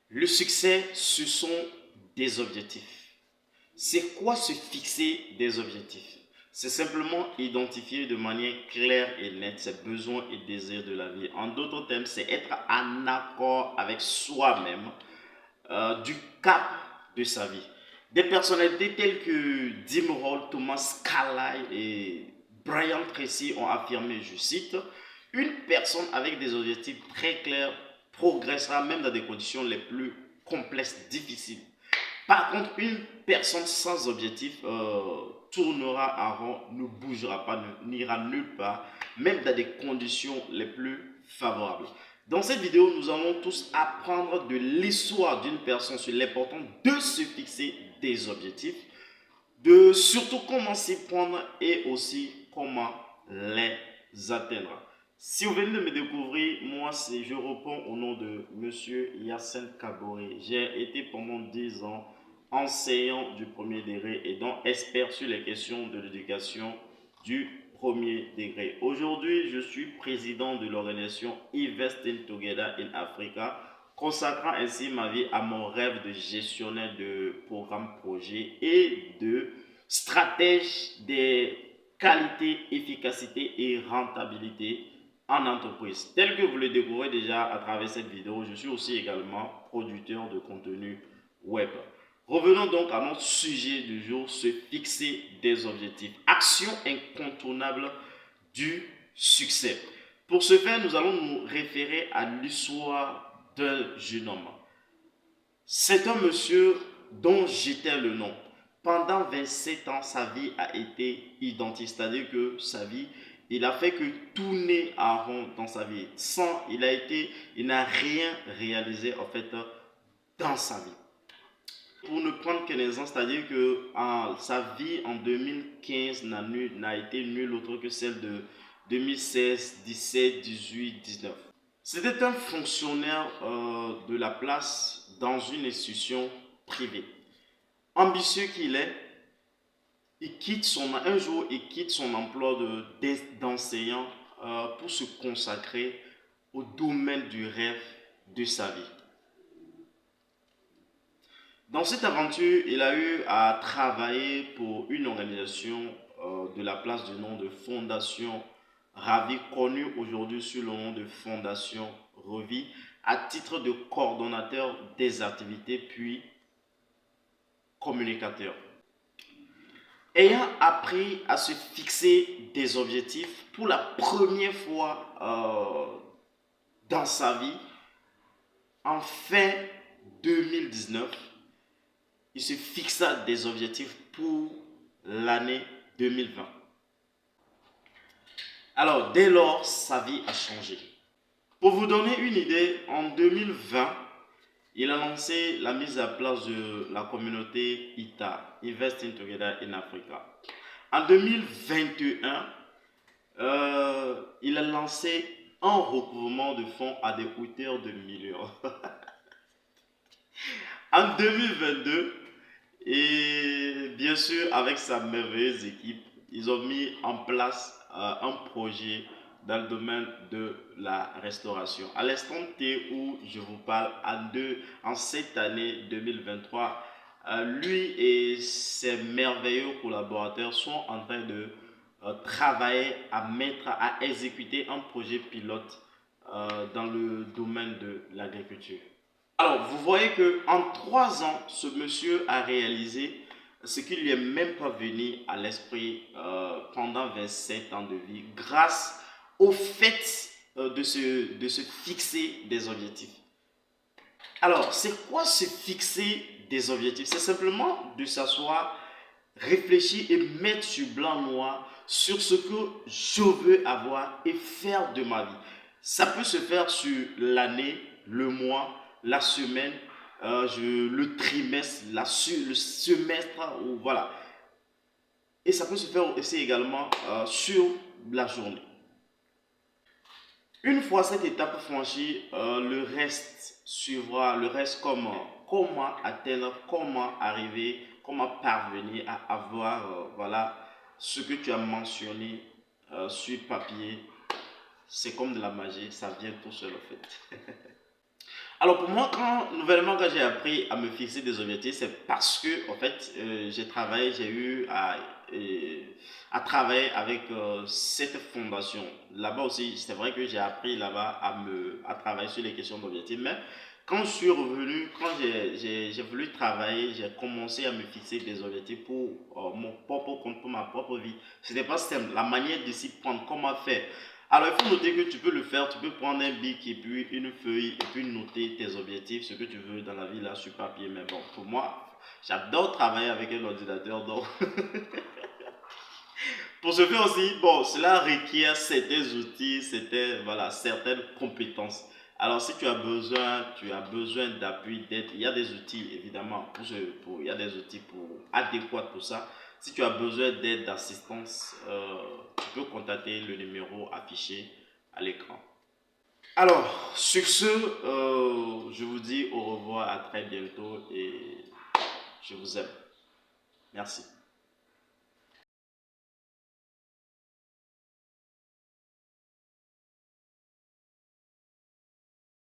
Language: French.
Le succès, ce sont des objectifs. C'est quoi se fixer des objectifs? C'est simplement identifier de manière claire et nette ses besoins et désirs de la vie. En d'autres termes, c'est être en accord avec soi-même du cap de sa vie. Des personnalités telles que Jim Rohn, Thomas Carlyle et Brian Tracy ont affirmé, je cite, une personne avec des objectifs très clairs progressera même dans des conditions les plus complexes, difficiles. Par contre, une personne sans objectif tournera en rond, ne bougera pas, n'ira nulle part, même dans des conditions les plus favorables. Dans cette vidéo, nous allons tous apprendre de l'histoire d'une personne sur l'importance de se fixer des objectifs, de surtout comment s'y prendre et aussi comment les atteindre. Si vous venez de me découvrir, moi je réponds au nom de Monsieur Yacine Kaboré. J'ai été pendant 10 ans enseignant du premier degré et donc expert sur les questions de l'éducation du premier degré. Aujourd'hui, je suis président de l'organisation Investing Together in Africa, consacrant ainsi ma vie à mon rêve de gestionnaire de programmes projets et de stratège des qualités, efficacité et rentabilité en entreprise. Tel que vous le découvrez déjà à travers cette vidéo, je suis aussi également producteur de contenu web. Revenons donc à notre sujet du jour, se fixer des objectifs. Action incontournable du succès. Pour ce faire, nous allons nous référer à l'histoire d'un jeune homme. C'est un monsieur dont j'étais le nom. Pendant 27 ans, sa vie a été identique, c'est-à-dire que sa vie, il a fait que tourner en rond dans sa vie. Il n'a rien réalisé en fait dans sa vie. Pour ne prendre qu'un exemple, c'est-à-dire que sa vie en 2015 n'a été nulle autre que celle de 2016, 17, 18, 19. C'était un fonctionnaire de la place dans une institution privée. Ambitieux qu'il est, un jour il quitte son emploi d'enseignant pour se consacrer au domaine du rêve de sa vie. Dans cette aventure, il a eu à travailler pour une organisation de la place du nom de Fondation Ravi, connue aujourd'hui sous le nom de Fondation Revi, à titre de coordonnateur des activités puis communicateur. Ayant appris à se fixer des objectifs pour la première fois dans sa vie, en fin 2019, il se fixa des objectifs pour l'année 2020. Alors, dès lors, sa vie a changé. Pour vous donner une idée, en 2020, il a lancé la mise à place de la communauté ITA, Investing Together in Africa. En 2021, il a lancé un recouvrement de fonds à des hauteurs de millions. En 2022, et bien sûr, avec sa merveilleuse équipe, ils ont mis en place un projet dans le domaine de la restauration. À l'instant T où je vous parle, en cette année 2023, lui et ses merveilleux collaborateurs sont en train de travailler à exécuter un projet pilote dans le domaine de l'agriculture. Alors, vous voyez qu'en 3 ans, ce monsieur a réalisé ce qui lui est même pas venu à l'esprit pendant 27 ans de vie, grâce au fait de se fixer des objectifs. Alors, c'est quoi se fixer des objectifs? C'est simplement de s'asseoir, réfléchir et mettre sur blanc-noir sur ce que je veux avoir et faire de ma vie. Ça peut se faire sur l'année, le mois, la semaine, le trimestre, le semestre, ou voilà. Et ça peut se faire aussi également sur la journée. Une fois cette étape franchie, le reste suivra. Le reste, comment atteindre, comment arriver, comment parvenir à avoir voilà, ce que tu as mentionné sur papier. C'est comme de la magie, ça vient tout seul en fait. Alors pour moi, nouvellement quand j'ai appris à me fixer des objectifs, c'est parce que en fait j'ai eu à travailler avec cette fondation. Là-bas aussi, c'est vrai que j'ai appris là-bas à travailler sur les questions d'objectifs, mais quand je suis revenu, quand j'ai voulu travailler, j'ai commencé à me fixer des objectifs pour mon propre compte, pour ma propre vie. C'était pas simple, la manière de s'y prendre, comment faire. Alors, il faut noter que tu peux le faire, tu peux prendre un bic et puis une feuille et puis noter tes objectifs, ce que tu veux dans la vie là sur papier. Mais bon, pour moi, j'adore travailler avec un ordinateur. Donc, pour ce faire aussi, bon, cela requiert certains outils, voilà, certaines compétences. Alors, si tu as besoin d'appui, d'aide, il y a des outils évidemment, il y a des outils adéquats pour ça. Si tu as besoin d'aide, d'assistance, tu peux contacter le numéro affiché à l'écran. Alors, sur ce, je vous dis au revoir, à très bientôt et je vous aime. Merci.